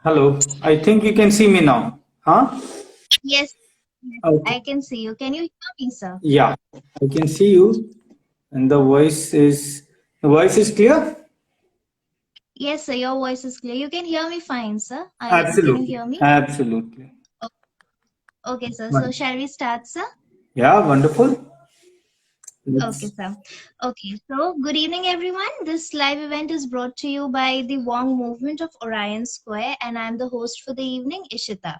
Hello. I think you can see me now. Huh? Yes, yes, Okay. I can see you. Can you hear me, sir? Yeah, I can see you, and the voice is clear. Yes, sir, your voice is clear. You can hear me fine, sir. Can you Absolutely. hear me? Absolutely. O- Okay, sir. So Won- shall we start, sir? Yeah, wonderful. Okay, Let's. sir. Okay, so good evening, everyone. This live event is brought to you by the VONG movement of Orion Square, and I'm the host for the evening, Ishita.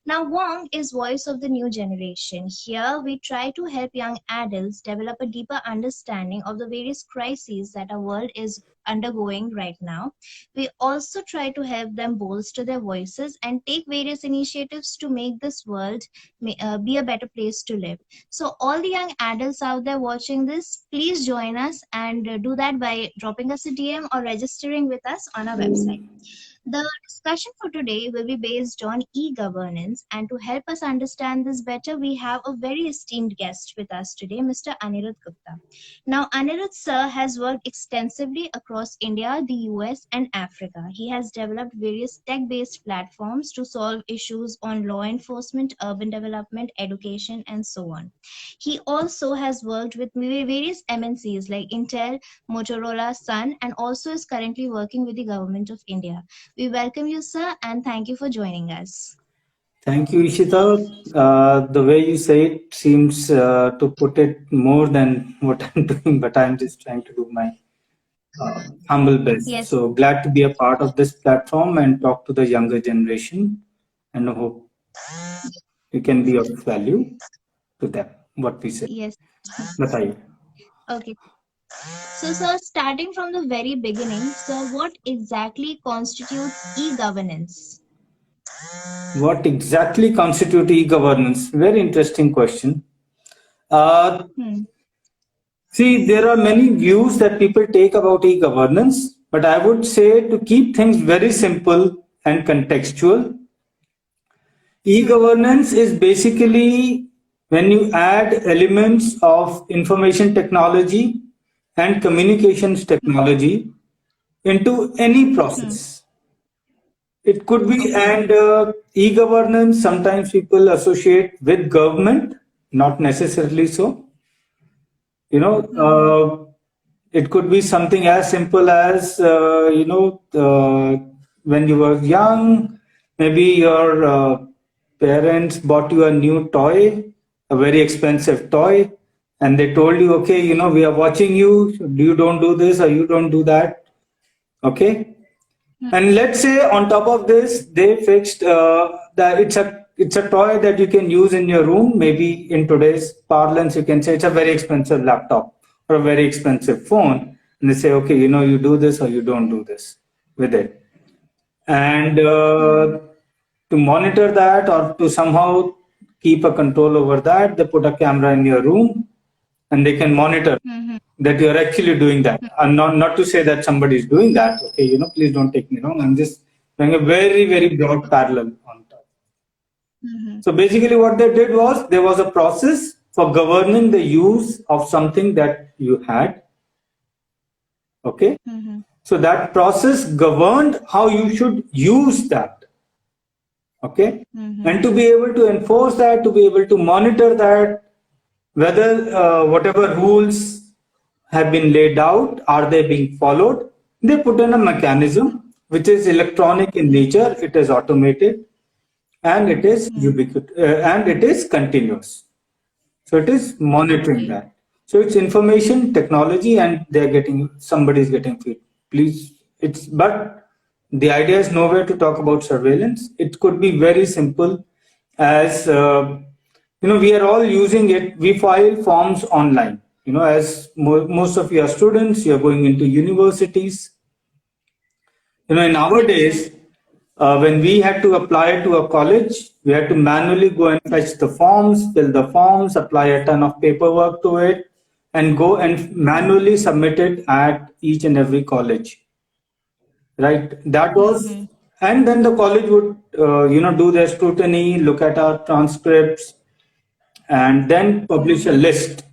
Now, Wong is voice of the new generation. Here, we try to help young adults develop a deeper understanding of the various crises that our world is undergoing right now. We also try to help them bolster their voices and take various initiatives to make this world be a better place to live. So, all the young adults out there watching this, please join us and do that by dropping us a DM or registering with us on our website. The discussion for today will be based on e-governance, and to help us understand this better, we have a very esteemed guest with us today, Mr. Anirudh Gupta. Now, Anirudh sir has worked extensively across India, the US, and Africa. He has developed various tech-based platforms to solve issues on law enforcement, urban development, education, and so on. He also has worked with various MNCs like Intel, Motorola, Sun, and also is currently working with the government of India. We welcome you, sir, and thank you for joining us. Thank you, Ishita. The way you say it seems to put it more than what I'm doing, but I'm just trying to do my humble best. Yes, So glad to be a part of this platform and talk to the younger generation, and hope we can be of value to them. What we say. yes. बताइए. Okay. So, sir, starting from the very beginning, sir, what exactly constitutes e-governance? What exactly constitute e-governance? Very interesting question. Uh, Hmm. See, there are many views that people take about e-governance, but I would say to keep things very simple and contextual, e-governance is basically when you add elements of information technology and communications technology into any Hmm. process. It could be, Okay. and e-governance sometimes people associate with government, not necessarily so. You know, Hmm. it could be something as simple as, when you were young, maybe your parents bought you a new toy, a very expensive toy, and they told you, okay, we are watching you, you don't do this or you don't do that. Okay, and let's say on top of this, they fixed that it's a toy that you can use in your room. Maybe in today's parlance, you can say it's a very expensive laptop or a very expensive phone, and they say, okay, you do this or you don't do this with it. And Hmm. to monitor that or to somehow keep a control over that, they put a camera in your room and they can monitor Hmm. that you're actually doing that. And not to say that somebody is doing that. Okay, please don't take me wrong. I'm just doing a very, very broad parallel on top. Hmm. So basically, what they did was there was a process for governing the use of something that you had. Okay, Hmm. so that process governed how you should use that. Okay, Hmm. and to be able to enforce that, to be able to monitor that, whether whatever rules have been laid out, are they being followed? They put in a mechanism which is electronic in nature, it is automated, and it is Hmm. and it is continuous. So it is monitoring Okay. that. So it's information technology, and they're getting somebody is getting feed. Please, but the idea is nowhere to talk about surveillance. It could be very simple, as we are all using it. We file forms online. As most of your students, you're going into universities. In our Yes, sir. days, when we had to apply to a college, we had to manually go and fetch the forms, fill the forms, apply a ton of paperwork to it, and go and manually submit it at each and every college. Right? That was, Hmm. and then the college would, do their scrutiny, look at our transcripts, and then publish a Hmm. list.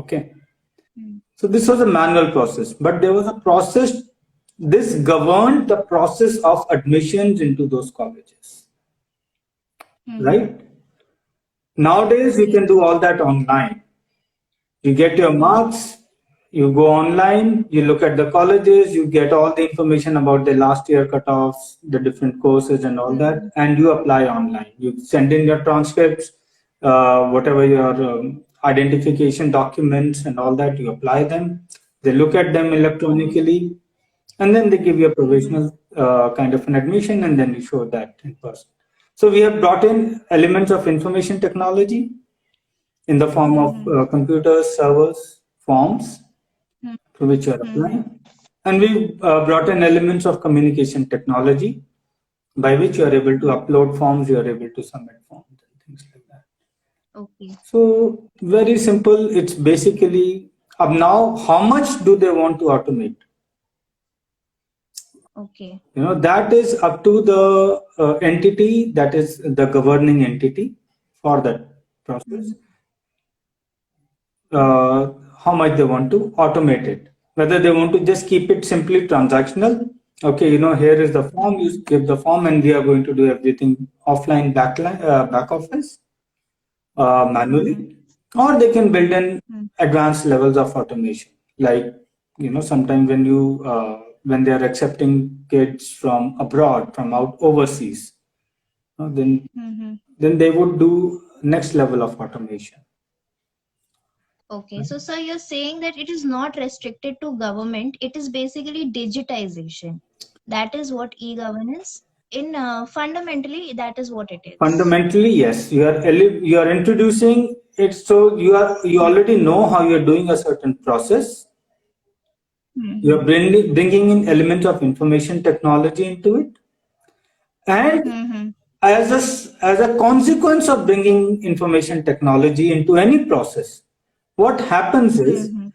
Okay. Hmm. So this was a manual process, but there was a process this governed the process of admissions into those colleges, Mm-hmm. right? Nowadays, we can Okay. do all that online. You get your marks, you go online, you look at the colleges, you get all the information about the last year cutoffs, the different courses, and all that, Mm-hmm. and you apply online. You send in your transcripts, whatever your identification documents, and all that, you apply them. They look at them electronically, and then they give you a Mm-hmm. provisional kind of an admission, and then you show that in person. So we have brought in elements of information technology in the form of Mm-hmm. computers, servers, forms to which you are Mm-hmm. applying. And we brought in elements of communication technology by which you are able to upload forms, you are able to submit forms and things like that. Okay. So very simple. It's basically now how much do they want to automate? Okay. That is up to the entity that is the governing entity for that process. Mm-hmm. How much they want to automate it. Whether they want to just keep it simply transactional. Okay, here is the form, you give the form, and we are going to do everything offline, back office, Mm-hmm. manually. Or they can build in advanced levels of automation. Like, sometimes when they are accepting kids from abroad, from out overseas, then Mm-hmm. they would do next level of automation. Okay, so sir, you're saying that it is not restricted to government, it is basically digitization. That is what e-governance in fundamentally that is what it is. Fundamentally, yes, you are introducing it, so you already know how you are doing a certain process. You Mm-hmm. are bringing in elements of information technology into it, and Mm-hmm. as a consequence of bringing information technology into any process, what happens is, Mm-hmm.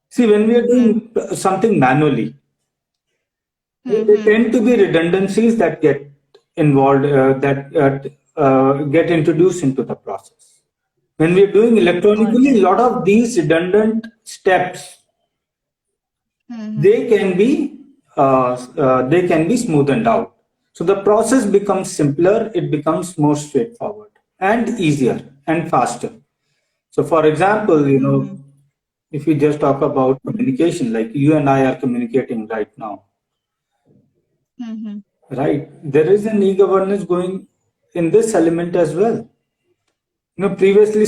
see, when we are doing something manually, there Mm-hmm. tend to be redundancies that get involved, that get introduced into the process. When we're doing All electronically, a right. lot of these redundant steps, Mm-hmm. they can be smoothened out. So the process becomes simpler, it becomes more straightforward and easier and faster. So for example, Mm-hmm. if we just talk about communication, like you and I are communicating right now, Mm-hmm. right? There is an e-governance going in this element as well. Previously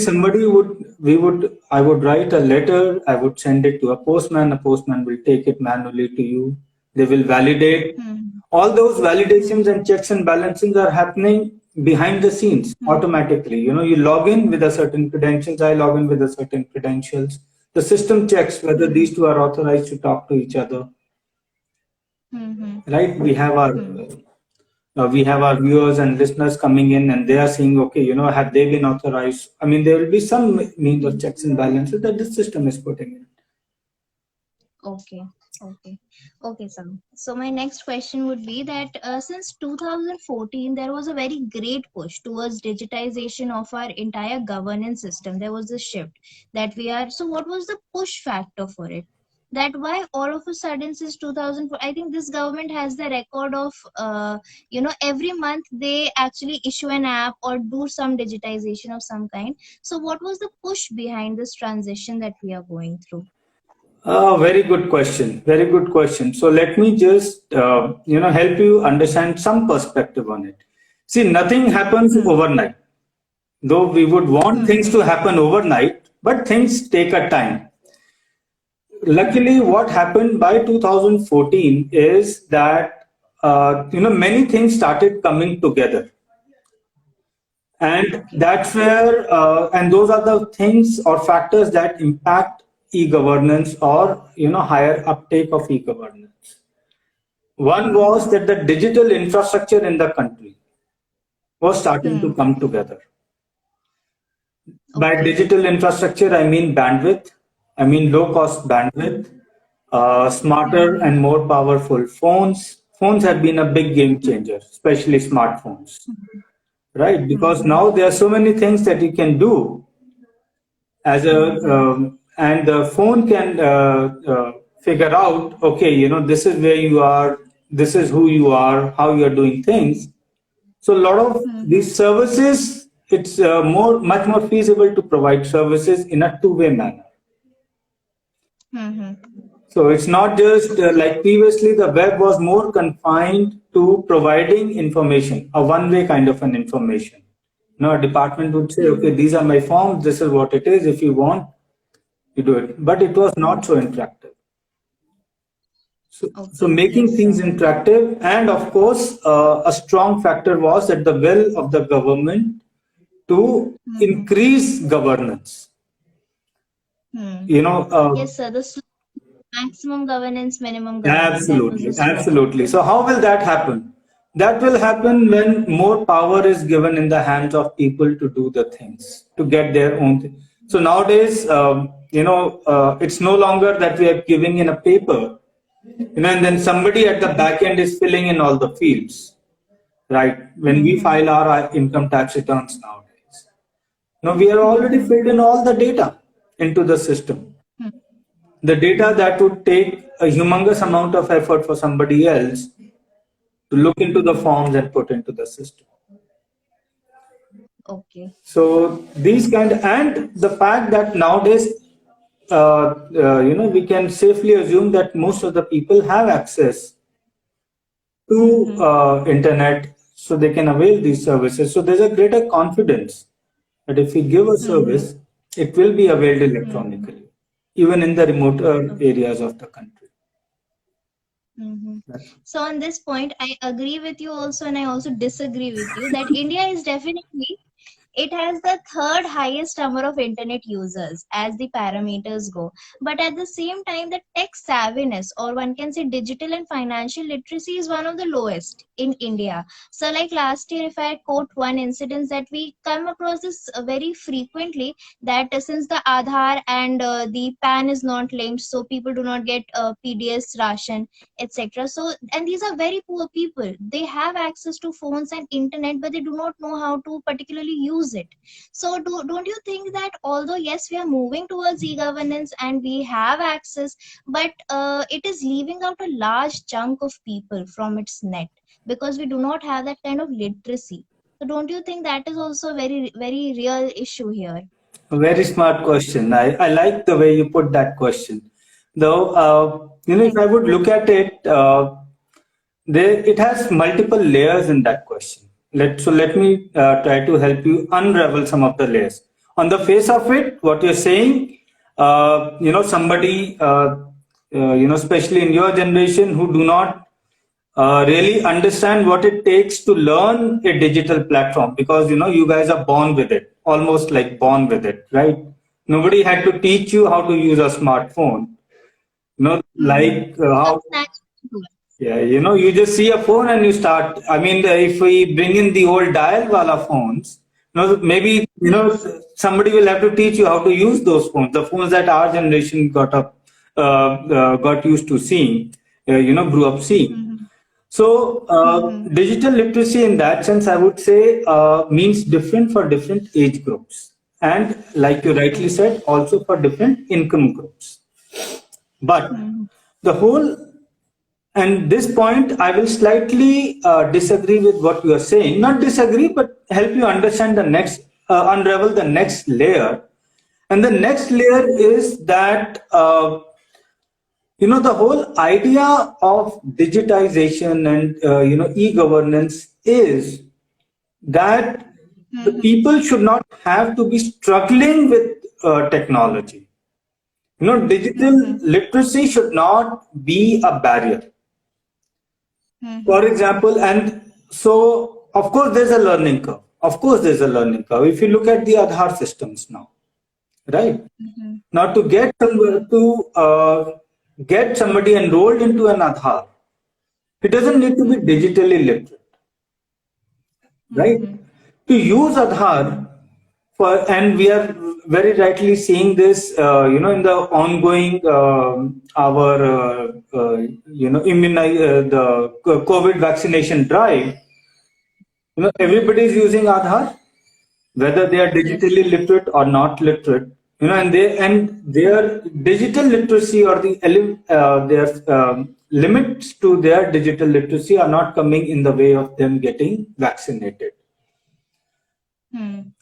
I would write a letter, I would send it to a postman will take it manually to you. They will validate. Mm-hmm. All those validations Mm-hmm. and checks and balancings are happening behind the scenes automatically. You log in with a certain credentials, I log in with a certain credentials. The system checks whether Mm-hmm. these two are authorized to talk to each other, Mm-hmm. right? Mm-hmm. We have our viewers and listeners coming in, and they are saying, okay, have they been authorized? I mean, there will be some means of checks and balances that the system is putting in. Okay, okay, okay, sir. So my next question would be that since 2014, there was a very great push towards digitization of our entire governance system. There was a shift that we are. So what was the push factor for it? That why all of a sudden since 2004, I think this government has the record of, every month they actually issue an app or do some digitization of some kind. So what was the push behind this transition that we are going through? Very good question. Very good question. So let me just help you understand some perspective on it. See, nothing happens Hmm. overnight. Though we would want Hmm. things to happen overnight, but things take a time. Hmm. Luckily, what happened by 2014 is that many things started coming together, and Okay. that's where and those are the things or factors that impact e-governance, or higher uptake of e-governance. One Hmm. was that the digital infrastructure in the country was starting to Hmm. come together. By Okay. digital infrastructure, I mean bandwidth, I mean low cost bandwidth, smarter Hmm. and more powerful phones. Phones have been a big game changer, especially smartphones, right? Because Hmm. now there are so many things that you can do as a Hmm. and the phone can figure out, okay, this is where you are, this is who you are, how you are doing things. So a lot of Mm-hmm. these services, it's much more feasible to provide services in a two-way manner. Mm-hmm. So it's not just like previously, the web was more confined to providing information, a one-way kind of an information. A department would say, okay, Mm-hmm. these are my forms, this is what it is. If you want, you do it. But it was not so interactive. So Okay. making Yes, things sir. interactive, and of course, a strong factor was that the will of the government to Mm-hmm. increase governance. Hmm. You know, Yes, sir. Maximum governance, minimum government. That was the absolutely, slogan. absolutely. So how will that happen? That will happen when more power is given in the hands of people to do the things, to get their own thing. So nowadays, it's no longer that we are giving in a paper, and then somebody at the back end is filling in all the fields, right? When we Mm-hmm. file our income tax returns nowadays, we are already Mm-hmm. filled in all the data into the system. The data that would take a humongous amount of effort for somebody else to look into the forms and put into the system. Okay. So these and the fact that nowadays, we can safely assume that most of the people have access to Mm-hmm. internet, so they can avail these services. So there's a greater confidence that if we give a Mm-hmm. service, it will be availed Mm-hmm. electronically, even in the remoter Okay. areas of the country. Mm-hmm. So on this point, I agree with you also, and I also disagree with you that India is definitely it has the third highest number of internet users as the parameters go. But at the same time, the tech savviness, or one can say digital and financial literacy, is one of the lowest in India. So, like last year, if I quote one incident that we come across this very frequently, that since the Aadhaar and the PAN is not linked, so people do not get PDS ration, etc. So, and these are very poor people. They have access to phones and internet, but they do not know how to particularly use it. So, don't you think that although, yes, we are moving towards e governance and we have access, but it is leaving out a large chunk of people from its net because we do not have that kind of literacy? So, don't you think that is also a very, very real issue here? A very smart question. I like the way you put that question. Though, if Thank I you. would look at it, it has multiple layers in that question. Let me try to help you unravel some of the layers. On the face of it, what you're saying, somebody, especially in your generation, who do not really understand what it takes to learn a digital platform, because you guys are born with it, almost like born with it, right? Nobody had to teach you how to use a smartphone, Mm-hmm. like Comes how. naturally to us. Yeah, you just see a phone and you start. I mean, if we bring in the old dial wala phones, maybe Yes. somebody will have to teach you how to use those phones. The phones that our generation got used to seeing, grew up seeing. Mm-hmm. So, Mm-hmm. digital literacy in that sense, I would say, means different for different age groups, and like you rightly Okay. said, also for different income groups. But Mm-hmm. the whole and this point, I will slightly disagree with what you are saying. Not disagree, but help you understand unravel the next layer. And the next layer is that, the whole idea of digitization and, e-governance is that the Mm-hmm. people should not have to be struggling with technology. Digital Mm-hmm. literacy should not be a barrier. Mm-hmm. For example, and so of course there's a learning curve. Of course, there's a learning curve. If you look at the Aadhaar systems now, right? Mm-hmm. Now to get somebody enrolled into an Aadhaar, he doesn't need to be Mm-hmm. digitally literate, right? Mm-hmm. To use Aadhaar and we are very rightly seeing this, in the ongoing our the COVID vaccination drive. Everybody is using Aadhaar, whether they are Yes, digitally sir. literate or not literate. and their digital literacy or their limits to their digital literacy are not coming in the way of them getting vaccinated,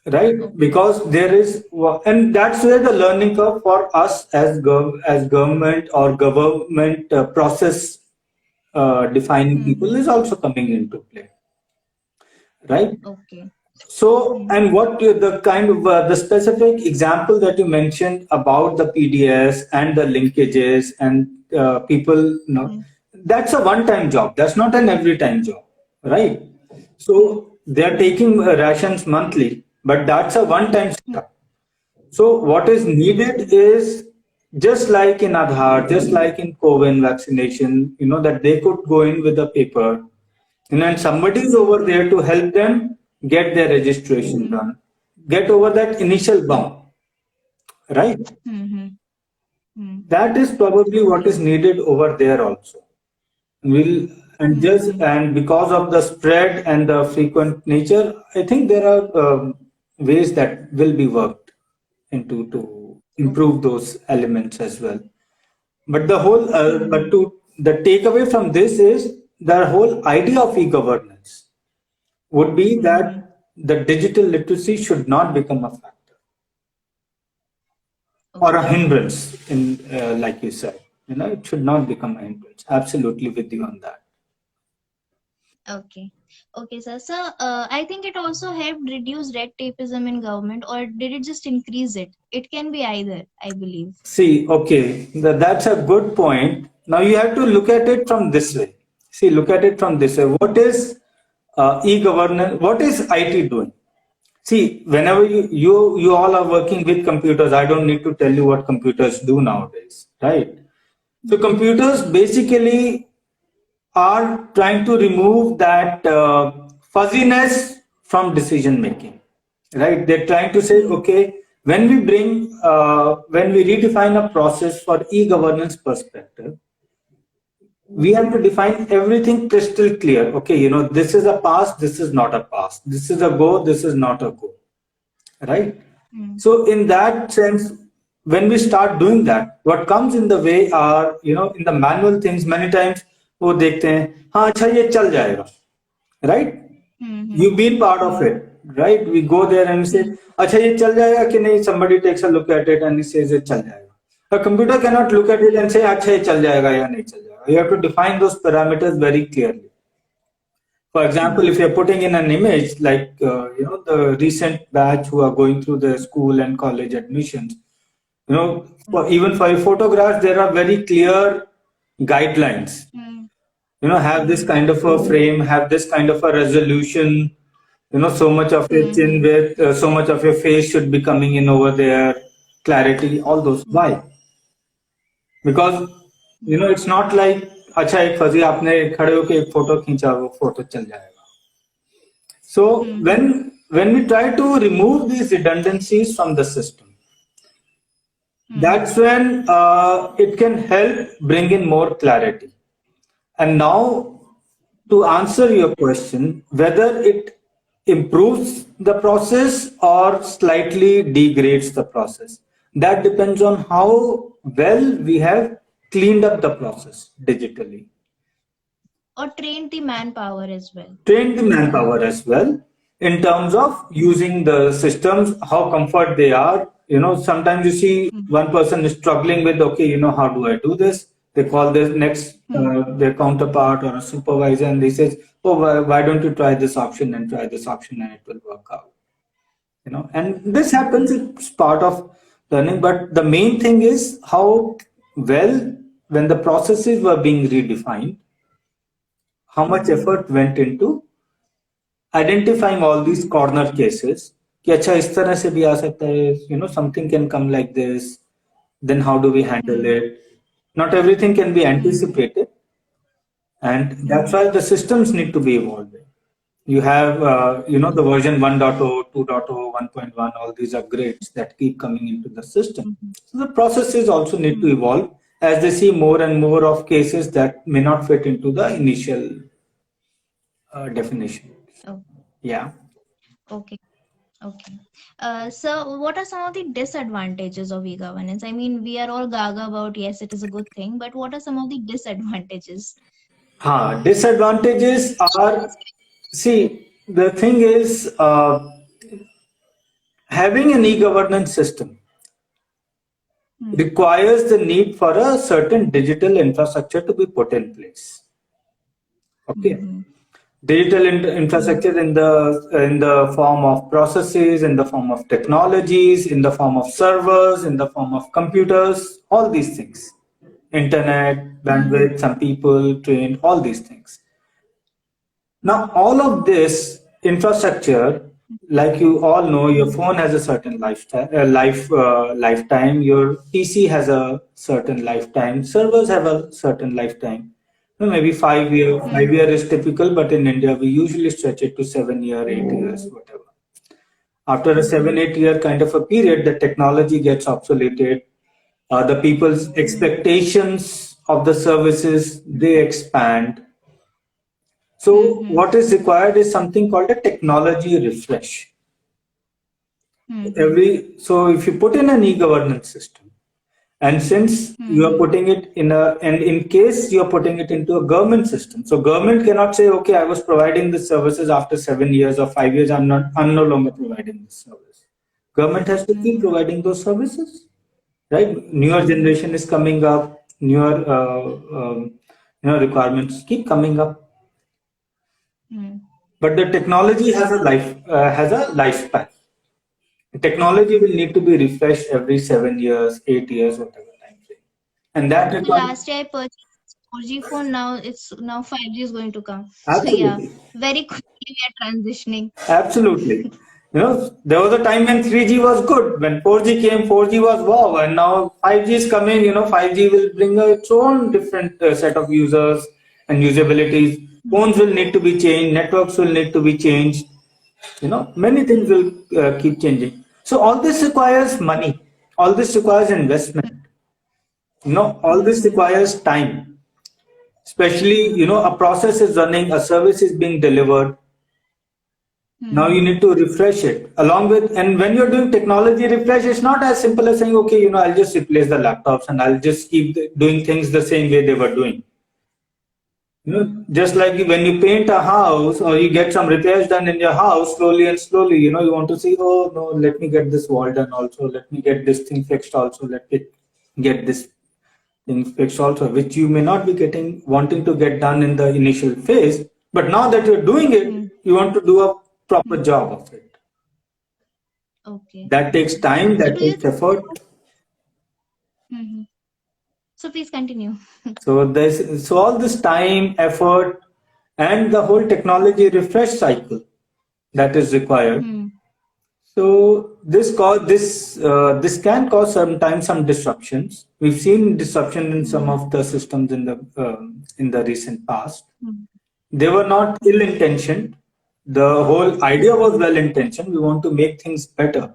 right? Okay. Because there is, and that's where the learning curve for us as government or government process defining people is also coming into play, right? Okay. So, and the kind of the specific example that you mentioned about the PDS and the linkages and people, that's a one-time job. That's not an every-time job, right? So they are taking rations monthly, but that's a one-time setup. So what is needed is just like in Aadhaar, just like in COVID vaccination, that they could go in with a paper, and somebody is over there to help them get their registration done, get over that initial bump, right? That is probably what Okay. is needed over there also. Will and because of the spread and the frequent nature, I think there are ways that will be worked into to improve those elements as well. But the takeaway from this is the whole idea of e-governance would be that the digital literacy should not become a factor or a Okay. hindrance in like you said, it should not become a hindrance. Absolutely with you on that. Okay. Okay, sir. So, I think it also helped reduce red tapeism in government, or did it just increase it? It can be either, I believe. See, okay, that's a good point. Now you have to look at it from this way. See, look at it from this way. What is e-governance? What is IT doing? See, whenever you all are working with computers, I don't need to tell you what computers do nowadays, right? So computers basically are trying to remove that fuzziness from decision making, right? They're trying to say, okay, when we redefine a process for e-governance perspective, we have to define everything crystal clear. Okay, this is a pass, this is not a pass, this is a go, this is not a go, right? So in that sense, when we start doing that, what comes in the way are, in the manual things, many times वो देखते हैं, हाँ अच्छा ये चल जाएगा, right? You've been part of it, right? We go there and say, अच्छा ये चल जाएगा कि नहीं? Somebody takes a look at it and he says it चल जाएगा. A computer cannot look at it and say अच्छा ये चल जाएगा या नहीं चल जाएगा. You have to define those parameters very clearly. For example, if you're putting in an image like the recent batch who are going through the school and college admissions, even for photographs, there are very clear guidelines. Have this kind of a frame, have this kind of a resolution. So much of your chin width, so much of your face should be coming in over there. Clarity, all those. Why? Because it's not like अच्छा एक fuzzy आपने खड़े होके एक photo खींचा वो photo चल जाएगा. So when we try to remove these redundancies from the system, that's when it can help bring in more clarity. And now, to answer your question, whether it improves the process or slightly degrades the process, that depends on how well we have cleaned up the process digitally. Or trained the manpower as well. Train the manpower as well in terms of using the systems, how comfort they are. Sometimes you see one person is struggling with, okay, how do I do this? They call their next, their counterpart or a supervisor and they say, oh, why don't you try this option and try this option and it will work out. And this happens, it's part of learning. But the main thing is how well, when the processes were being redefined, how much effort went into identifying all these corner cases कि अच्छा इस तरह से भी आ सकता है, something can come like this, then how do we handle it? Not everything can be anticipated, and that's why the systems need to be evolving. You have the version 1.0, 2.0, 1.1, all these upgrades that keep coming into the system. So the processes also need to evolve as they see more and more of cases that may not fit into the initial definition. Oh, Yeah. okay. Okay. So what are some of the disadvantages of e-governance? I mean, we are all gaga about yes, it is a good thing, but what are some of the disadvantages? Disadvantages are, see, the thing is, having an e-governance system Hmm. requires the need for a certain digital infrastructure to be put in place. Okay. Hmm. Digital Hmm. infrastructure in the form of processes, in the form of technologies, in the form of servers, in the form of computers, all these things. Internet, Hmm. bandwidth, some people trained, all these things. Now, all of this infrastructure, like you all know, your Hmm. phone has a certain lifetime. Your PC has a certain lifetime. Servers have a certain lifetime. Maybe 5 year. Hmm. 5 year is typical, but in India we usually stretch it to 7 year, 8 years, whatever. After a Hmm. 7 8 year kind of a period, the technology gets obsoleted. The people's Hmm. expectations of the services they expand. Hmm. So Hmm. what is required is something called a technology refresh. Hmm. Hmm. So if you put in an e-governance system, and since you are Hmm. putting it in a, and in case you are putting it into a government system, so government cannot say, okay, I was providing the services after 7 years or 5 years, I'm no longer providing this service. Government has to keep Hmm. providing those services, right? Newer Hmm. generation is coming up, newer, requirements keep coming up. Hmm. But the technology has a lifespan. Hmm. Technology will need to be refreshed every 7 years, 8 years, whatever time frame, and that So requires last year I purchased 4G phone. Now it's now 5G is going to come. So yeah, absolutely, very quickly we are transitioning. absolutely. There was a time when 3G was good. When 4G came, 4G was wow, and now 5G is coming. 5G will bring its own different set of users and usabilities. Phones will need to be changed. Networks will need to be changed. Many things will keep changing. So all this requires money. All this requires investment. All this Hmm. requires time. Especially, Hmm. a process is running, a service is being delivered. Now you Hmm. need to refresh it along with, and when you're doing technology refresh, it's not as simple as saying, okay, I'll just replace the laptops and I'll just keep doing things the same way they were doing. Hmm. Just like when you paint a house or you get some repairs done in your house, slowly and slowly, you want to say, oh no, let me get this wall done also, let me get this thing fixed also, let me get this thing fixed also, which you may not be getting wanting to get done in the initial phase. But now that you're doing it, Hmm. you want to do a proper Hmm. job of it. Okay. That takes Okay. time, So that do you takes think? effort. Hmm. So please continue. So all this time, effort, and the whole technology refresh cycle that is required. Hmm. So this can cause sometimes some disruptions. We've seen disruption in some Hmm. of the systems in the recent past. Hmm. They were not Hmm. ill-intentioned. The whole idea was well-intentioned. We want to make things better.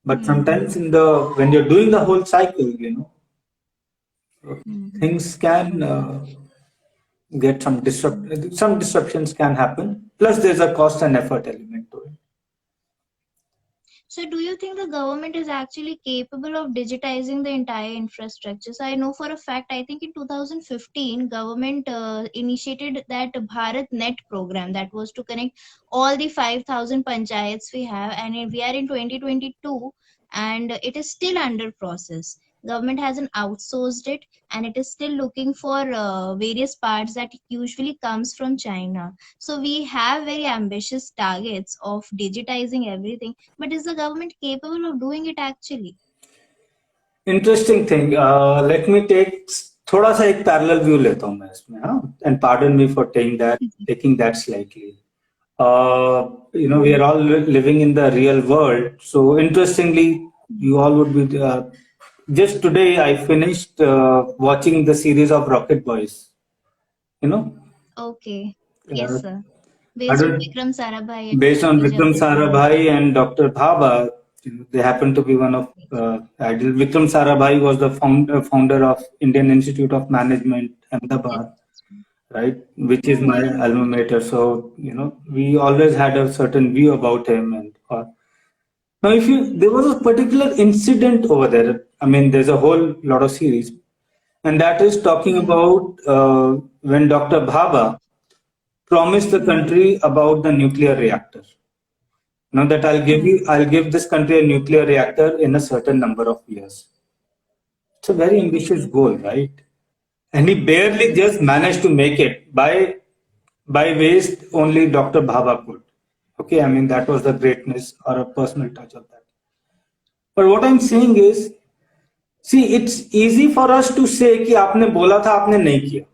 But Hmm. Hmm. sometimes when you're doing the whole cycle, Hmm. things can get Hmm. some disruptions can happen. Plus, there's a cost and effort element to it. So, do you think the government is actually capable of digitizing the entire infrastructure? So, I know for a fact, I think in 2015, government initiated that Bharat Net program that was to connect all the 5,000 panchayats we have, and we are in 2022, and it is still under process. Government hasn't outsourced it, and it is still looking for various parts that usually comes from China. So we have very ambitious targets of digitizing everything, but is the government capable of doing it actually? Interesting thing. Let me take थोड़ा सा एक parallel view लेता हूँ मैं इसमें, हाँ? And pardon me for taking that slightly. We are all living in the real world. So interestingly, you all would be. Just today, I finished watching the series of Rocket Boys. You know, Okay. uh, Yes, sir. I Based on don't, Vikram Sarabhai and based on APJ Vikram Abdul Kalam. Sarabhai and Dr. Bhabha. They happen to be one of ideal. Vikram Sarabhai was the founder of Indian Institute of Management, Yes. Ahmedabad. right? Which is my alma mater. So, we always had a certain view about him. And now, there was a particular incident over there. I mean, there's a whole lot of series, and that is talking Hmm. about when Dr. Bhabha promised the Hmm. country about the nuclear reactor. Now that Hmm. I'll give this country a nuclear reactor in a certain number of years. It's a very ambitious Okay. goal, right? And he barely Hmm. just managed to make it by ways only Dr. Bhabha could. Okay, I mean that was the greatness or a personal touch of that. But what I'm saying is, see, it's easy for us to say कि आपने बोला था आपने नहीं किया,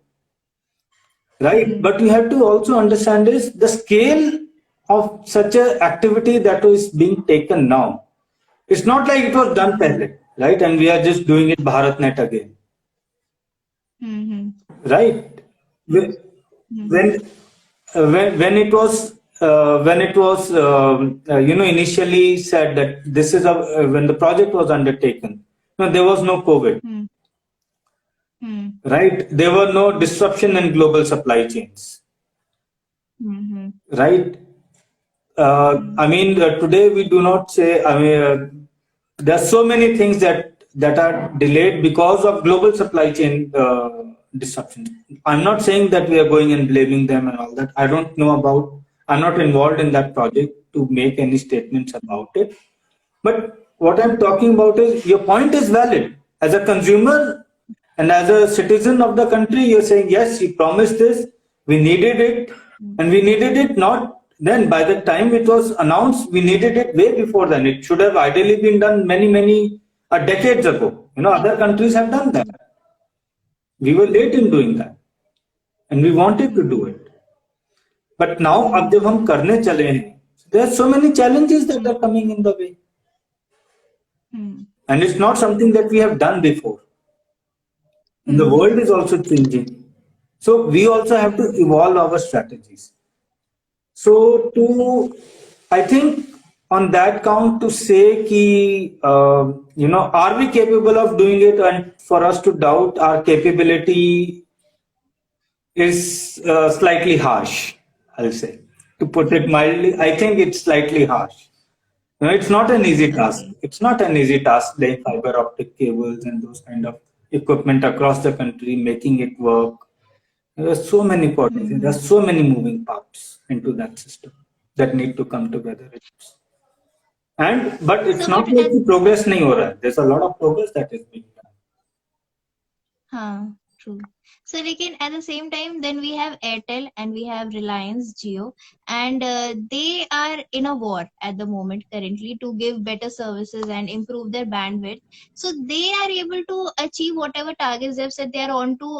right? Hmm. But you have to also understand is the scale of such a activity that is being taken now. It's not like it was done pehle, right? And we are just doing it BharatNet again, Hmm. right? Hmm. When Hmm. when when it was initially said that this is a when the project was undertaken, no, there was no COVID, Hmm. Hmm. right? There were no disruption in global supply chains, Hmm. right? Hmm. I mean, today we do not say. I mean, there are so many things that are delayed because of global supply chain disruption. I'm not saying that we are going and blaming them and all that. I don't know about. I'm not involved in that project to make any statements about it. But what I'm talking about is your point is valid. As a consumer and as a citizen of the country, you're saying, yes, you promised this, we needed it, Hmm. and we needed it not then. By the time it was announced, we needed it way before then. It should have ideally been done many decades ago. Other countries have done that. We were late in doing that, and we wanted to do Hmm. it. But now, अब Hmm. जब हम करने चले हैं, there are so many challenges that Hmm. are coming in the way. Hmm. And it's not something that we have done before. And the Hmm. world is also changing. So we also have to Hmm. evolve our strategies. So Okay. I think on that count to say ki, are we capable of doing it? And for us to doubt our capability is slightly harsh, I'll say. To put it mildly, I think it's slightly harsh. It's not an easy task. Okay. It's not an easy task laying fiber optic cables and those kind of equipment across the country, making it work. There are so many parties. There are Hmm. so many moving parts into that system that need to come together. But it's So, not but like the progress nahi ho raha hai. There's a lot of progress that is being done. true. So, again, at the same time, then we have Airtel and we have Reliance Jio, and they are in a war at the moment currently to give better services and improve their bandwidth. So, they are able to achieve whatever targets they've said they are on to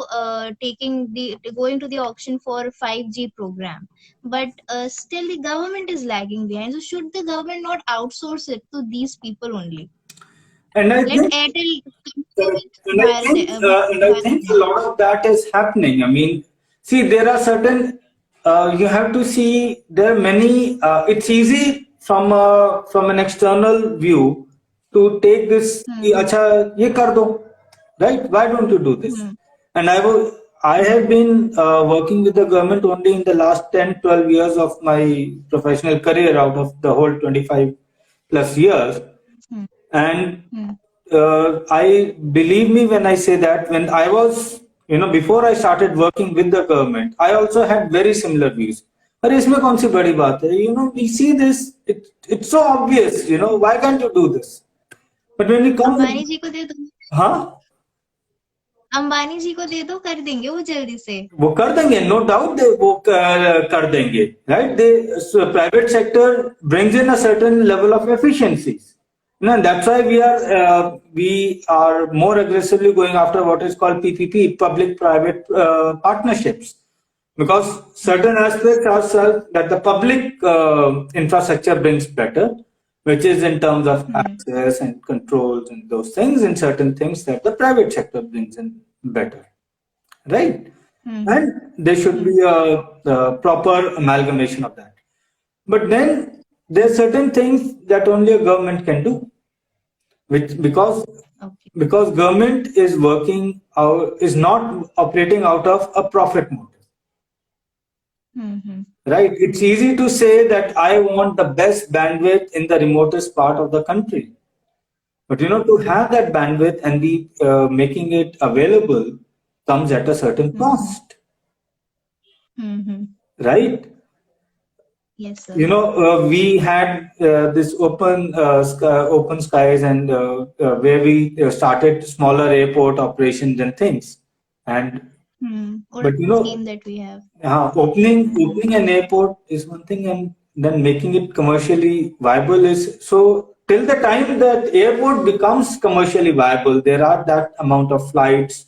going to the auction for 5G program. But still, the government is lagging behind. So, should the government not outsource it to these people only? And I Let think Airtel continue Correct. with Bharat, And I think a BharatNet. lot of that is happening. I mean, see, there are certain, you have to see, there are many, it's easy from an external view to take this, कि, Hmm. अच्छा, ये कर दो, right? Why don't you do this? Hmm. And I Hmm. have been working with the government only in the last 10, 12 years of my professional career out of the whole 25 plus years. Hmm. And Hmm. I believe me when I say that when I was, before I started working with the government, I also had very similar views. अरे इसमें कौन सी बड़ी बात है? We see this. It's so obvious. Why can't you do this? But when you come with, Ambani जी को दे दो, हाँ, अंबानी जी को दे दो, कर देंगे वो जल्दी से. वो कर देंगे, no doubt they वो कर देंगे, right? Private sector brings in a certain level of efficiencies. That's why we are more aggressively going after what is called PPP, public-private partnerships, because Hmm. certain aspects are such that the public infrastructure brings better, which is in terms of Hmm. access and controls and those things, and certain things that the private sector brings in better, right? Hmm. And there should Hmm. be a proper amalgamation of that. But then there are certain things that only a government can do, which Okay. because government is working out is not operating out of a profit motive. Mm-hmm. right? It's easy to say that I want the best bandwidth in the remotest part of the country. But to have that bandwidth and be making it available comes at a certain Mm-hmm. cost, Mm-hmm. right? Yes, sir. We had this open skies, and where we started smaller airport operations and things. And Or but a scheme that we have. Mm-hmm. opening an airport is one thing, and then making it commercially viable is so. Till the time that airport becomes commercially viable, there are that amount of flights,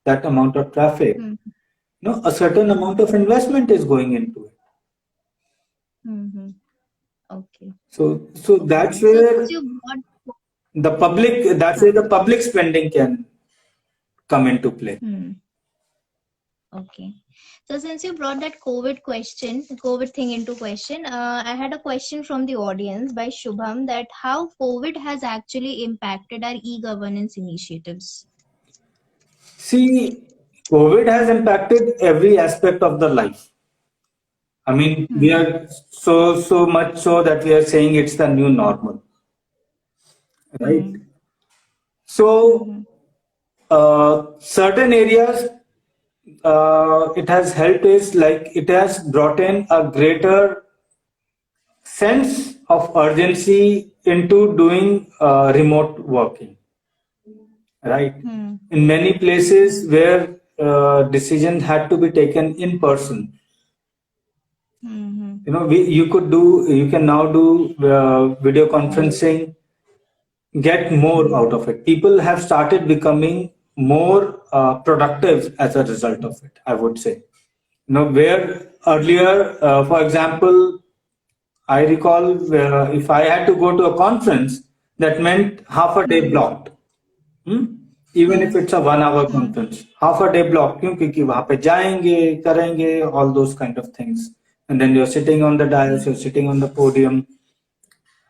that amount of traffic. Mm-hmm. A certain amount of investment is going into it. Mm-hmm. Okay. So Okay. that's So since where you brought, that's where the public spending can come into play. hmm. Okay. So since you brought that COVID thing into question, I had a question from the audience by Shubham that how COVID has actually impacted our e-governance initiatives. See, COVID has impacted every aspect of the life. I mean, we Hmm. are so much so that we are saying it's the new normal, right? Hmm. So, Hmm. certain areas it has helped is like it has brought in a greater sense of urgency into doing remote working, right? Hmm. In many Hmm. places where decisions had to be taken in person, Hmm. you can now do video conferencing, get more out of it. People have started becoming more productive as a result of it, I would say. Where earlier, for example, I recall if I had to go to a conference, that meant half a day Hmm. blocked. Hmm? Even Hmm. if it's a 1 hour Hmm. conference, half a day block, क्यों? क्योंकि वहां पे जाएंगे, करेंगे, all those kind of things. And then you're sitting on the dais, Hmm. you're sitting on the podium,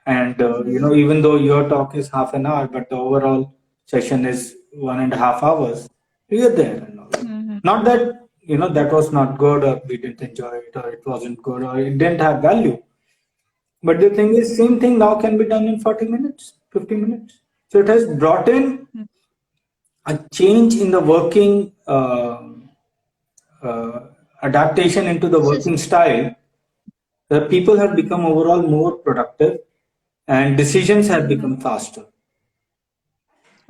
and Hmm. even though your talk is half an hour, but the overall session is 1.5 hours, you're there and all. Hmm. Not that that was not good, or we didn't enjoy it, or it wasn't good, or it didn't have value. But the thing is, same thing now can be done in 40 minutes, 50 minutes. So it has brought in Hmm. a change in the working uh, adaptation into the So, working style. The people have become overall more productive, and decisions have hmm. become faster.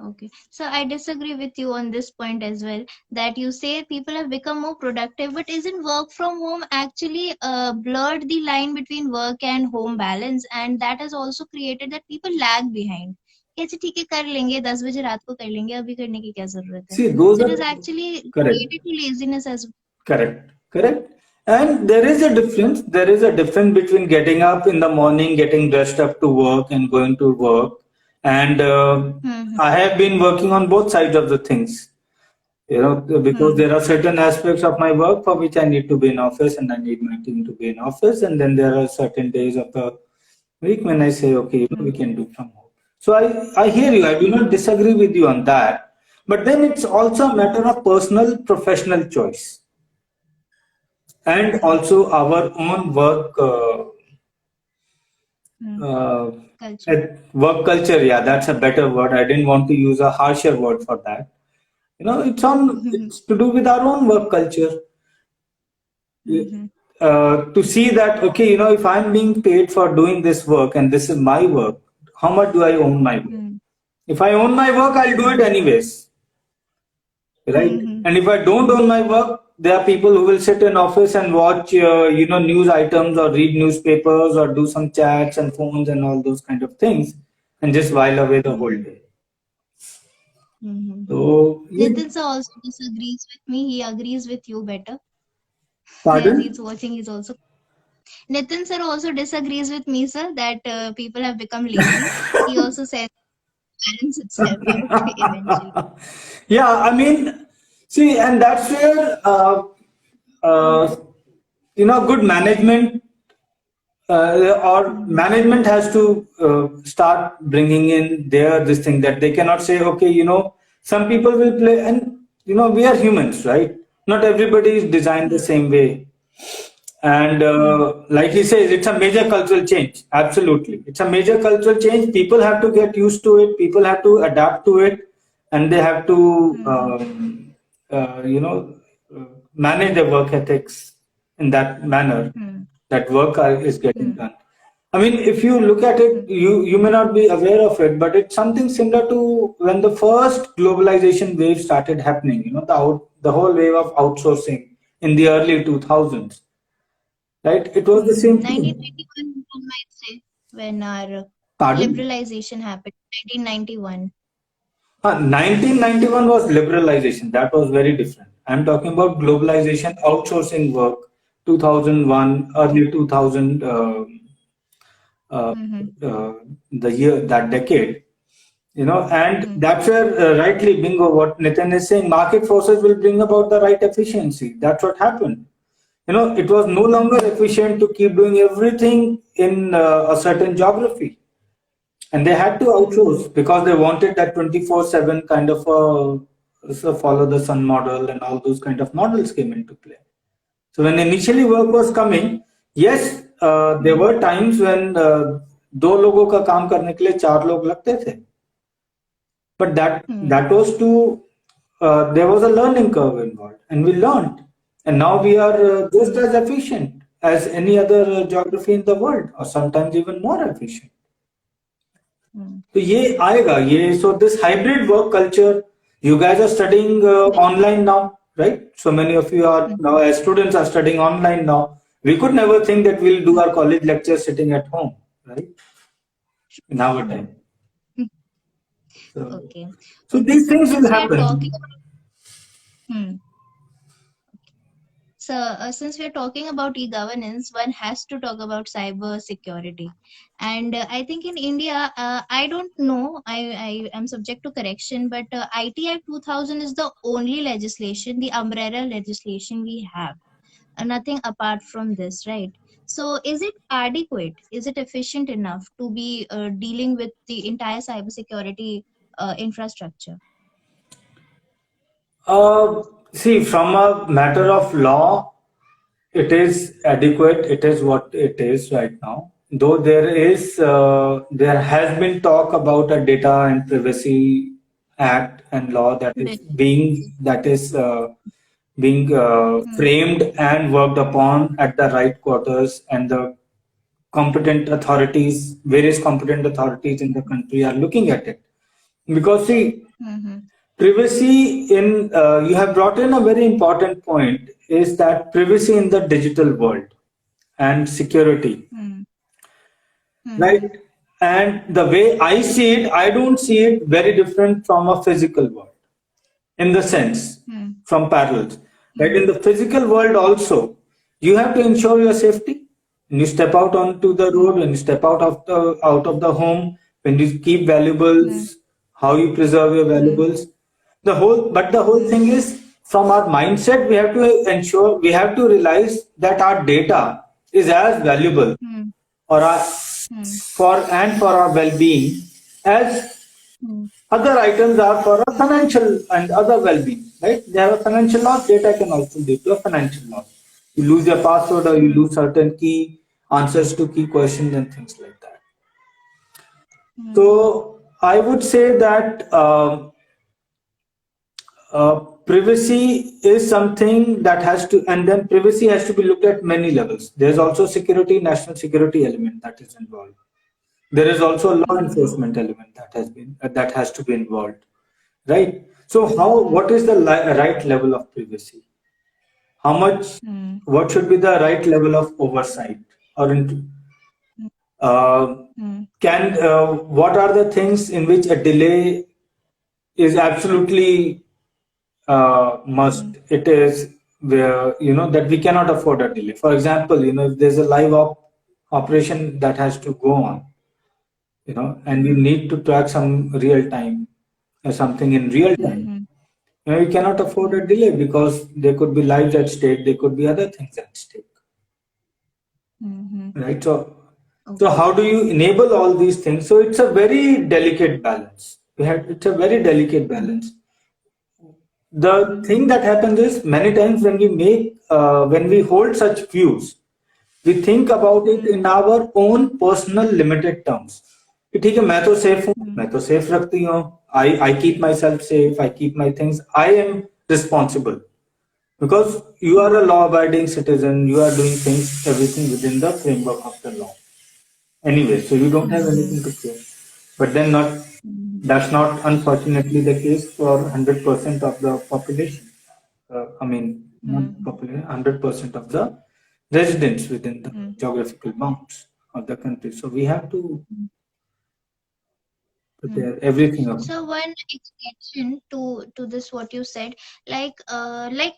Okay. So I disagree with you on this point as well, that you say people have become more productive, but isn't work from home actually blurred the line between work and home balance, and that has also created that people lag behind. कैसे ठीक है कर लेंगे 10 बजे रात को कर लेंगे अभी करने की क्या जरूरत है. See, those So it are is actually correct, created to laziness as well. correct. And there is a difference. There is a difference between getting up in the morning, getting dressed up to work, and going to work. And Hmm. I have been working on both sides of the things. Because Hmm. there are certain aspects of my work for which I need to be in office, and I need my team to be in office. And then there are certain days of the week when I say, okay, Hmm. we can do from home. So I hear you. I do not disagree with you on that. But then it's also a matter of personal, professional choice, and Okay. also our own Hmm. uh, Culture. work culture. Yeah, that's a better word. I didn't want to use a harsher word for that. It's to do with our own work culture. Hmm. To see that, okay, if I'm being paid for doing this work and this is my work, how much do I own my work? Hmm. If I own my work, I'll do it anyways, right? Hmm. And if I don't own my work, there are people who will sit in office and watch, news items, or read newspapers, or do some chats and phones and all those kind of things, and just while away the whole Hmm. day. Hmm. So, yeah, Nitin sir also disagrees with me. He agrees with you better. As pardon? he's watching, he's also. Nitin sir also disagrees with me, sir, that people have become lazy. He also says balance itself out eventually. Yeah, I mean, see, and that's where uh, good management, or Hmm. management has to start bringing in their this thing, that they cannot say, okay, some people will play, and we are humans, right? Not everybody is designed the Hmm. same way. And like he says, it's a major cultural change. Absolutely. It's a major cultural change. People have to get used to it. People have to adapt to it. And they have to, Mm-hmm. you know, manage their work ethics in that manner Mm-hmm. that work is getting done. I mean, if you look at it, you may not be aware of it, but it's something similar to when the first globalization wave started happening. You know, the whole wave of outsourcing in the early 2000s, right? It was the same thing. 1991, one might say, when our Pardon? liberalization happened. 1991. 1991 was liberalization. That was very different. I'm talking about globalization, outsourcing work, 2001, early 2000, uh, Mm-hmm. uh, the year, that decade. You know, and Mm-hmm. that's where rightly bingo, what Nitin is saying, market forces will bring about the right efficiency. That's what happened. You know, it was no longer Mm-hmm. efficient to keep doing everything in a certain geography. And they had to outsource because they wanted that 24/7 kind of a follow the sun model, and all those kind of models came into play. So when initially work was coming, yes, there were times when दो लोगों का काम करने के लिए चार लोग लगते थे, but Mm-hmm. that was to there was a learning curve involved, and we learned, and now we are just as efficient as any other geography in the world, or sometimes even more efficient. Mm-hmm. तो ये आएगा ये so this hybrid work culture, you guys are studying online now, right? So many of you are now, as students, are studying online now. We could never think that we'll do our college lectures sitting at home, right? In our time. So, Okay. so Okay. these So things will since we are happen. talking about, hmm. So, since we're talking about e-governance, one has to talk about cyber security. And I think in India, I don't know, I am subject to correction, but IT Act 2000 is the only legislation, the umbrella legislation we have, nothing apart from this, right? So, is it adequate? Is it efficient enough to be dealing with the entire cybersecurity infrastructure? See, from a matter of law, it is adequate. It is what it is right now. Though there has been talk about a Data and Privacy Act and law that is being Hmm. framed and worked upon at the right quarters, and the various competent authorities in the country are looking at it. Because see, Hmm. privacy in you have brought in a very important point, is that privacy in the digital world and security, Hmm. right? Hmm. And the way I see it, I don't see it very different from a physical world, in the sense, Hmm. from parallels. Right? Hmm. In the physical world also, you have to ensure your safety. When you step out onto the road, when you step out of the home, when you keep Hmm. valuables, how you preserve your Hmm. valuables. The whole Hmm. thing is, from our mindset, we have to ensure, we have to realize that our data is as valuable, Hmm. or our, Hmm. for our well-being, as Hmm. other items are for a financial and other well-being, right? They have a financial loss. Data can also lead to a financial loss. You lose your password, or you Hmm. lose certain key answers to key questions and things like that. Hmm. So I would say that privacy is something that has to, and then privacy has to be looked at many levels. There's also national security element that is involved. There is also a law Hmm. enforcement element that has to be involved, right? So Hmm. what is the right level of privacy? How much, Hmm. what should be the right level of oversight? Or uh, Hmm. what are the things in which a delay is absolutely Hmm. must? It is where, that we cannot afford a delay. For example, if there's a live operation that has to go on, and we need to track some real time, or something in real time. Hmm. You cannot afford a Hmm. delay, because there could be lives at stake, there could be other things at stake, Hmm. right? So Okay. how do you enable all these things? So it's a very delicate balance. It's a very delicate Hmm. balance. The thing that happens is, many times when we hold such views, We think about it in Hmm. our own personal limited terms. कि ठीक है, मैं तो safe हूँ, Hmm. मैं तो safe रखती हूँ, I keep myself safe, I keep my things, I am responsible because you are a law abiding citizen, you are doing things, everything within the framework of the law anyway, so you don't have Hmm. anything to fear. But then not, Hmm. that's not unfortunately the case for 100% of the population. I mean, not Hmm. population, 100% of the residents within the Hmm. geographical bounds of the country. So we have to Hmm. prepare everything up. So one extension to this what you said, like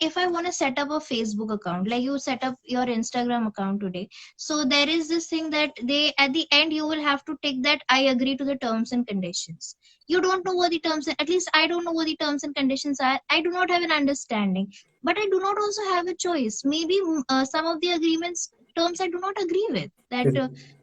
if I want to set up a Facebook account, like you set up your Instagram account today, so there is this thing that they at the end you will have to take that I agree to the terms and conditions. You don't know what the terms and at least I don't know what the terms and conditions are. I do not have an understanding, but I do not also have a choice. Maybe some of the agreements terms I do not agree with. That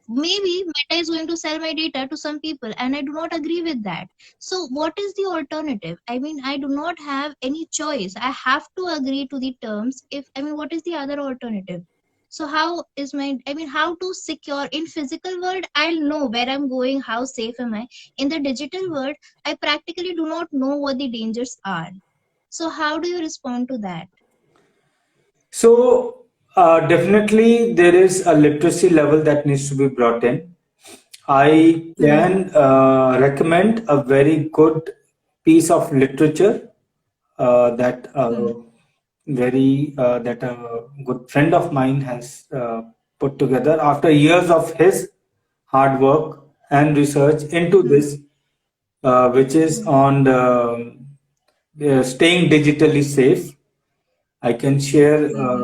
maybe Meta is going to sell my data to some people, and I do not agree with that. So, what is the alternative? I mean, I do not have any choice. I have to agree to the terms. If I mean, what is the other alternative? So, how is my? I mean, how to secure in physical world? I'll know where I'm going. How safe am I? In the digital world, I practically do not know what the dangers are. So, how do you respond to that? So definitely there is a literacy level that needs to be brought in. I Hmm. can recommend a very good piece of literature that Hmm. that a good friend of mine has put together after years of his hard work and research into Hmm. this, which is Hmm. on staying digitally safe. I can share. Hmm.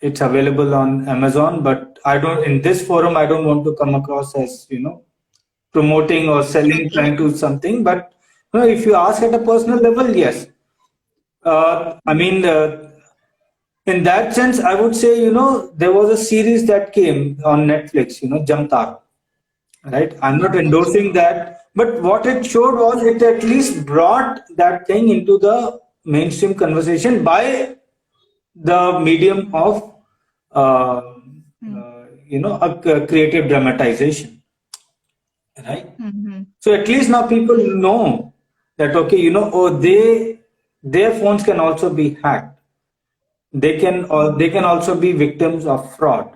It's available on Amazon, but I don't. In this forum, I don't want to come across as promoting or selling, Okay. trying to something. But if you ask at a personal level, yes. I Hmm. mean, in that sense, I would say there was a series that came on Netflix. Jamtar. Right? I'm not Okay. endorsing that, but what it showed was Hmm. it at least brought that thing into the mainstream conversation by the medium Hmm. of Hmm. a creative dramatization, right? Hmm. Hmm. So at least now people Hmm. know that, okay, oh, their phones can also be hacked. They can, or Hmm. they can also be victims of fraud,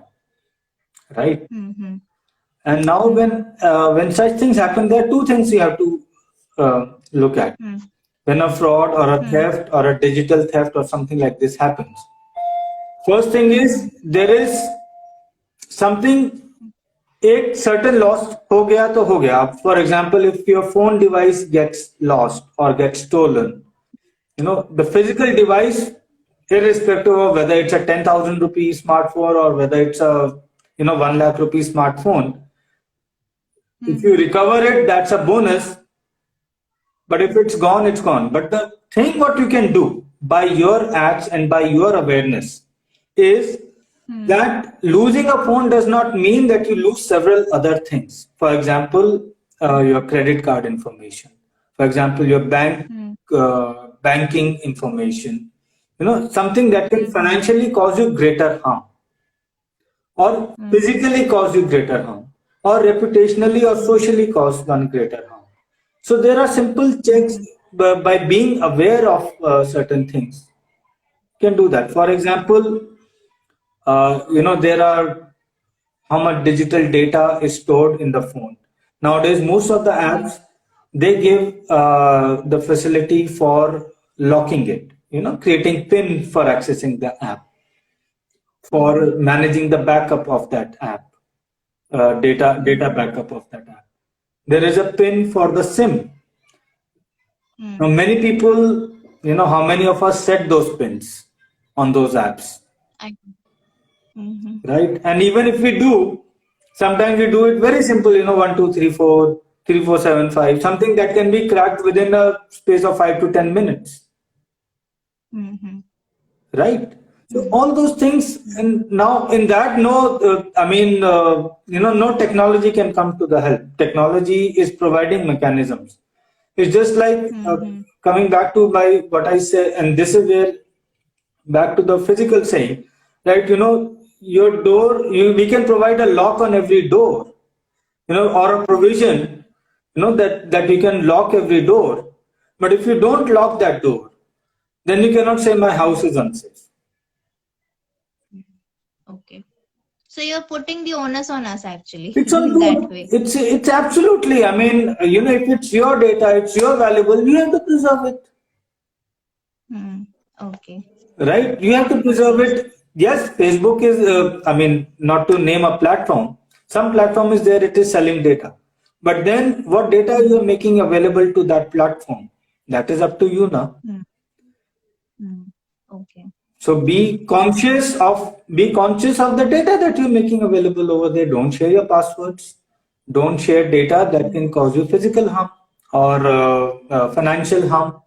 right? Hmm. Hmm. And now Hmm. when such things happen, there are two things you have to look at. Hmm. When a fraud or a Hmm. theft or a digital theft or something like this happens, first thing Hmm. is there is something, एक certain loss हो गया तो हो गया. For example, if your phone device gets lost or gets stolen, the physical device, irrespective of whether it's a 10,000 rupee smartphone or whether it's a 1 lakh rupee smartphone, if you Hmm. recover it, that's a bonus. But if it's gone, it's gone. But the thing what you can do by your acts and by your awareness is Hmm. that losing a phone does not mean that you lose several other things. For example, your credit card information. For example, your Hmm. banking information. Something that can Hmm. financially cause you greater harm, or Hmm. physically cause you greater harm, or reputationally or Hmm. socially cause one greater harm. So there are simple checks Hmm. by being aware of certain things. You can do that. For example, there are how much digital data is stored in the phone. Nowadays, most of the Hmm. apps, they give the facility for locking it. Creating PIN for accessing the app, Hmm. for managing the backup of that app, data Hmm. backup of that app. There is a PIN for the SIM. Now, Hmm. many people, how many of us set those pins on those apps, I. Hmm. right? And even if we do, sometimes we do it very simple, 1, 2, 3, 4, 3, 4, 7, 5, something that can be cracked within a space of 5 to 10 minutes, Hmm. right? So Hmm. all those things, and now in that, no, I mean, no technology can come to the help. Technology is providing mechanisms. It's just like Hmm. coming back to what I say, and this is where back to the physical saying, right? your door, we can provide a lock on every door, or a provision, that we can lock every door. But if you don't lock that door, then you cannot say my house is unsafe. Okay. So you're putting the onus on us actually It's on in that you. way. It's absolutely. I mean, if it's your data, it's your valuable. You have to preserve it, Okay. right? You have to preserve Okay. it. Yes, Facebook is. I mean, not to name a platform. Some platform is there. It is selling data, but then what data you are making available to that platform? That is up to you now. Okay. So be conscious of the data that you're making available over there. Don't share your passwords. Don't share data that can cause you physical harm or financial harm,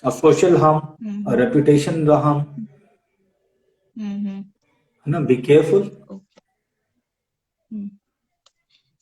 or social harm, or reputation harm. Be careful. Okay.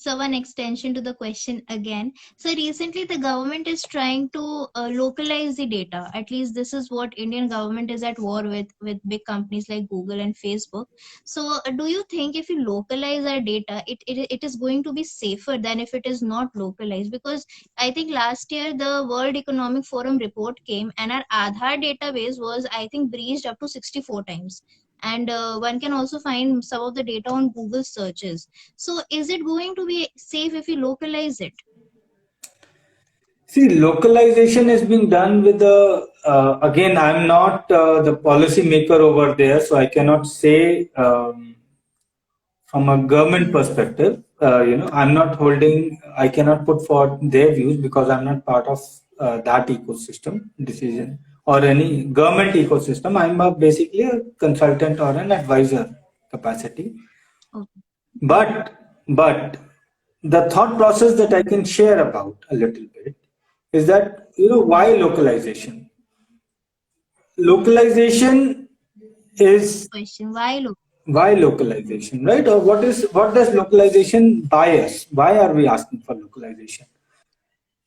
So one extension to the question again. So recently the government is trying to localize the data. At least this is what Indian government is at war with big companies like Google and Facebook. So do you think if you localize our data, it is going to be safer than if it is not localized? Because I think last year the World Economic Forum report came and our Aadhaar database was, I think, breached up to 64 times. And one can also find some of the data on Google searches. So is it going to be safe if we localize it? See, localization is being done with the, again, I'm not the policy maker over there, so I cannot say from a government perspective, I'm not holding, I cannot put forward their views because I'm not part of that ecosystem decision or any government ecosystem. I'm basically a consultant or an advisor capacity. Okay. But the thought process that I can share about a little bit is that, why localization? Localization Good is question. Why look? why localization, right? Or what does localization buy us? Why are we asking for localization?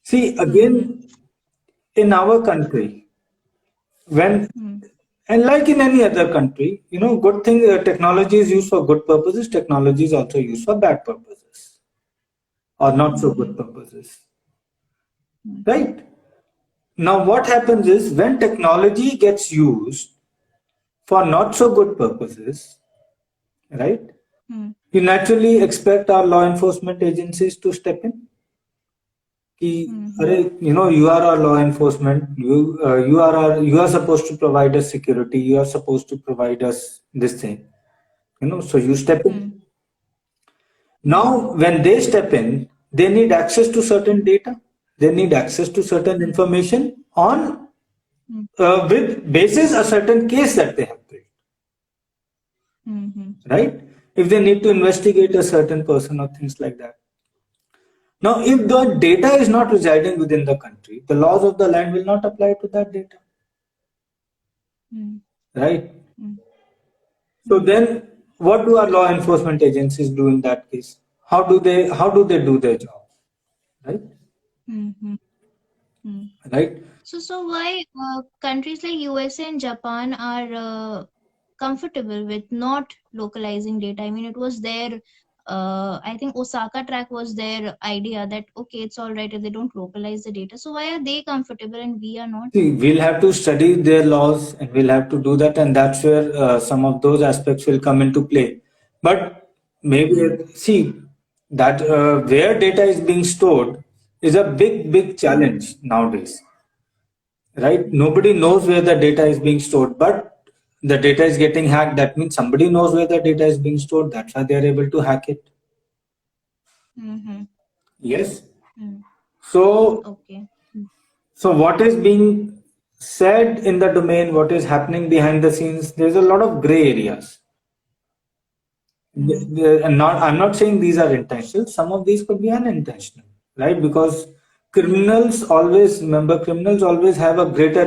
See, Mm-hmm. again, in our country, when Mm-hmm. and like in any other country, good thing technology is used for good purposes. Technology is also used for bad purposes or not so Mm-hmm. good purposes, right? Now, what happens is when technology gets used for not so good purposes, right? You naturally expect our law enforcement agencies to step in. कि Mm-hmm. अरे you are our law enforcement, you are supposed to provide us security, you are supposed to provide us this thing, so you step in. Mm-hmm. Now when they step in, they need access to certain data, they need access to certain information on with basis a certain case that they have built, Mm-hmm. right? If they need to investigate a certain person or things like that. Now, if the data is not residing within the country, the laws of the land will not apply to that data, right? So then, what do our law enforcement agencies do in that case? How do they do their job, right? Mm-hmm. Right? So why countries like USA and Japan are comfortable with not localizing data? I mean, it was their, I think Osaka track was their idea that, okay, it's all right if they don't localize the data. So why are they comfortable and we are not? See, we'll have to study their laws and we'll have to do that, and that's where some of those aspects will come into play. But maybe, see, that where data is being stored is a big challenge nowadays, right? Nobody knows where the data is being stored, but the data is getting hacked. That means somebody knows where the data is being stored. That's why they are able to hack it. Mm-hmm. Yes. Mm. So, Okay. so what is being said in the domain, what is happening behind the scenes, there's a lot of gray areas. And I'm not saying these are intentional. Some of these could be unintentional, right? Because criminals always have a greater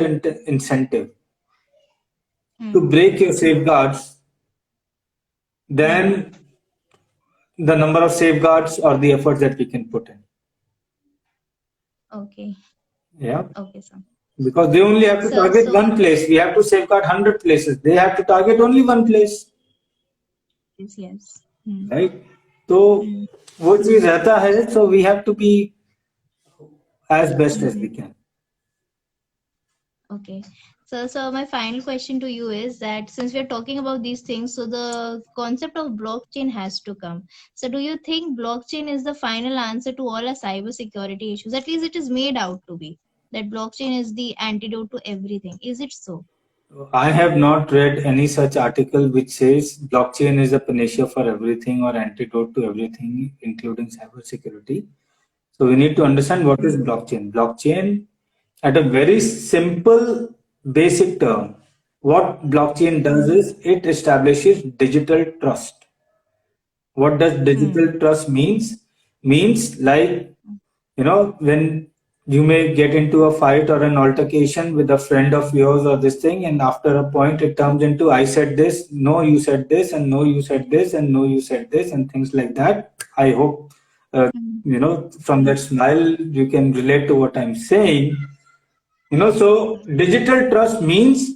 incentive to break your safeguards than the number of safeguards or the efforts that we can put in. Okay. Yeah. Okay, sir. Because they only have to target So one place. We have to safeguard 100 places. They have to target only one place. Yes, yes. Hmm. right? तो Hmm. वो चीज रहता है, so we have to be as best as we Hmm. can. Okay. So my final question to you is that since we're talking about these things, so the concept of blockchain has to come. So do you think blockchain is the final answer to all our cyber security issues? At least it is made out to be that blockchain is the antidote to everything. Is it so? I have not read any such article which says blockchain is a panacea for everything or antidote to everything, including cybersecurity. So we need to understand what is blockchain. Blockchain, at a very simple, basic term, what blockchain does Hmm. is it establishes digital trust. What does Hmm. digital trust means like, when you may get into a fight or an altercation with a friend of yours or this thing, and after a point it turns into I said this, no you said this, and no you said this, and no you said this, and things like that. I hope Hmm. from that smile you can relate to what I'm saying. So digital trust means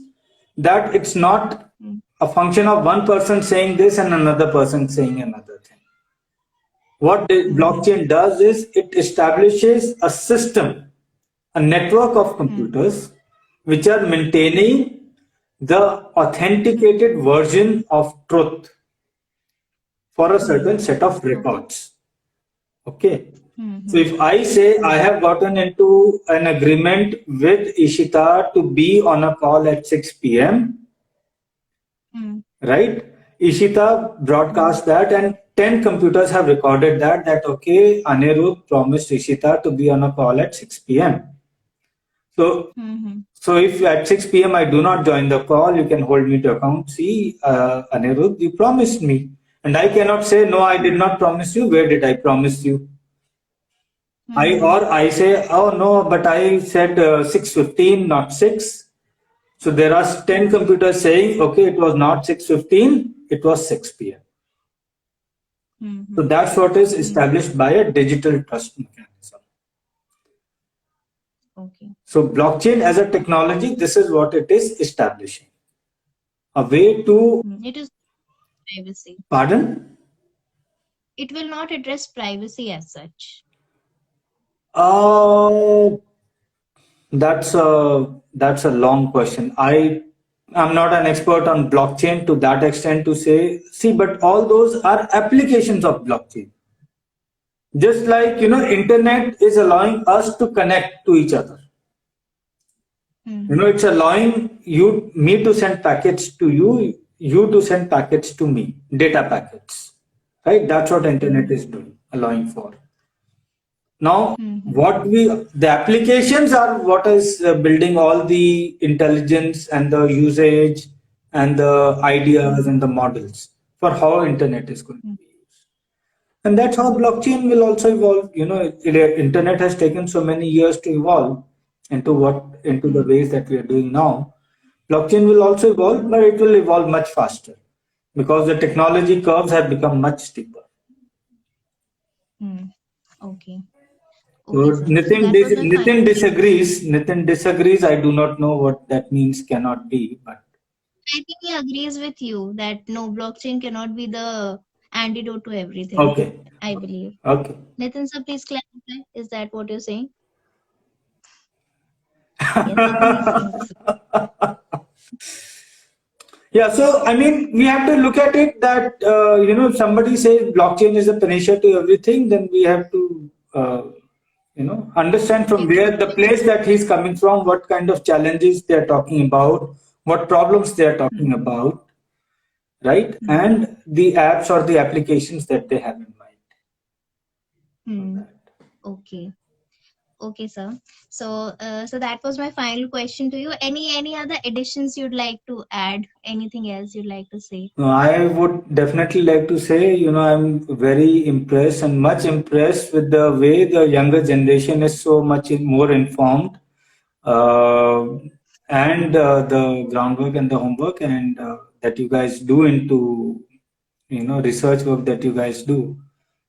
that it's not Hmm. a function of one person saying this and another person saying another thing. What the Hmm. blockchain does is it establishes a system, a network of Hmm. computers which are maintaining the Hmm. authenticated version of truth for a Hmm. certain set of Okay. records. Okay. Hmm. So Hmm. if I say I Hmm. have gotten into an agreement with Ishita to be on a call at 6 p.m., Hmm. right? Ishita Hmm. broadcast that, and 10 computers have recorded that okay, Anirudh promised Ishita to be on a call at 6 p.m. So, Hmm. so if at 6 p.m. I do not join the call, you can hold me to account. See, Anirudh, you promised me. And I cannot say, no, I did not promise you. Where did I promise you? Hmm. Hmm. I say, oh no, but I said 6:15, not 6. So there are 10 Hmm. computers saying, okay, it was not 6:15, it was 6 p.m. Hmm. So Hmm. that's what is Hmm. established by a digital trust mechanism. Okay. So blockchain as a technology, this is what it is establishing. A way to, It is privacy. pardon? It will not address privacy as such. Uh, that's a long question. I'm not an expert on blockchain to that extent to say, see, but all those are applications of blockchain. Just like, internet is allowing us to connect to each other. Mm-hmm. It's allowing me to send packets to you, you to send packets to me, data packets. Right? That's what internet Mm-hmm. is doing, allowing for. Now, Mm-hmm. the applications are what is building all the intelligence and the usage and the ideas and the models for how internet is going to be used. And that's how Mm-hmm. blockchain will also evolve. Internet has taken so many years to evolve into the Mm-hmm. ways that we are doing now. Blockchain will also evolve, but it will evolve much faster because the technology curves have become much steeper. Mm-hmm. Okay. So Okay, sir. So that was my final Nitin question. disagrees. Nitin disagrees. I do not know what that means. Cannot be, but I think he agrees with you that no, blockchain cannot be the antidote to everything. okay, I believe. okay. Nitin, sir, please clarify. Is that what you're saying? Yes, I think he's saying this. Yeah, so I mean, we have to look at it that if somebody says blockchain is a panacea to everything, then we have to understand from Check it where out. the place that he's coming from, what kind of challenges they are talking about, what problems they are talking Mm-hmm. about, right? Mm-hmm. And the apps or the applications that they have in mind for Hmm. that. Okay. Okay, sir. So that was my final question to you. Any other additions you'd like to add? Anything else you'd like to say? No, I would definitely like to say, I'm very impressed and much impressed with the way the younger generation is so much more informed, uh, and the groundwork and the homework and that you guys do into, research work that you guys do.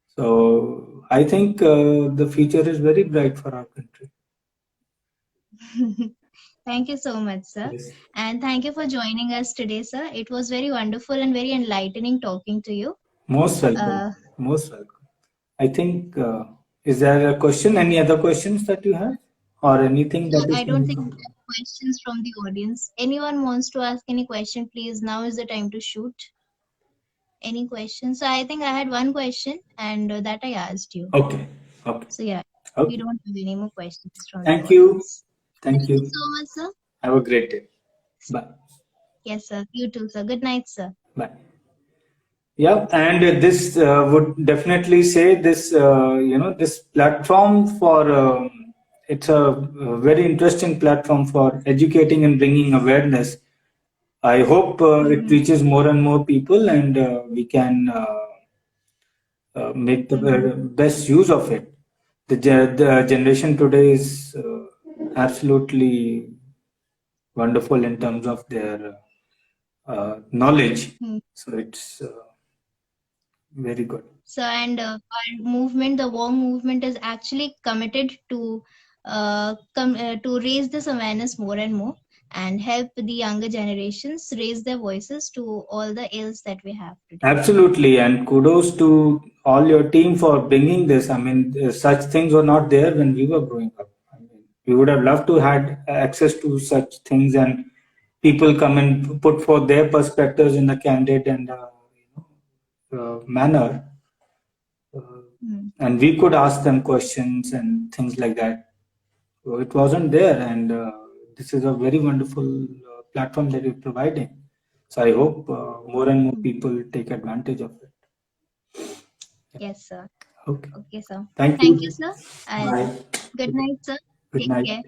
So I think the future is very bright for our country. Thank you so much, sir. Yes. And thank you for joining us today, sir. It was very wonderful and very enlightening talking to you. Most welcome. Uh, Most welcome. I think, is there a question? Any other questions that you have? Or anything that is I don't coming think we from? have questions from the audience. Anyone wants to ask any question, please, now is the time to shoot. Any questions? So I think I had one question and that I asked you. Okay. Okay. So yeah, we Okay. don't have any more questions from the Thank you. audience. Thank Thank you you. so much, sir. Have a great day. Bye. Yes, sir. You too, sir. Good night, sir. Bye. Yeah, and this would definitely say this, this platform for it's a very interesting platform for educating and bringing awareness. I hope it Mm-hmm. reaches more and more people, and we can make the Mm-hmm. best use of it. The generation today is absolutely wonderful in terms of their knowledge. Mm-hmm. So it's very good. So, and our movement, the VONG movement, is actually committed to to raise this awareness more and more and help the younger generations raise their voices to all the ills that we have today. Absolutely, and kudos to all your team for bringing this. I mean, such things were not there when we were growing up. I mean, we would have loved to had access to such things, and people come and put forth their perspectives in a candid and manner, uh, Mm. and we could ask them questions and things like that. So it wasn't there, and this is a very wonderful platform that you're providing. So I hope more and more Mm. people take advantage of it. Yes, sir. Okay. Okay, sir. Thank Thank you, you. sir. And Bye. good night, sir. Good Take night. care.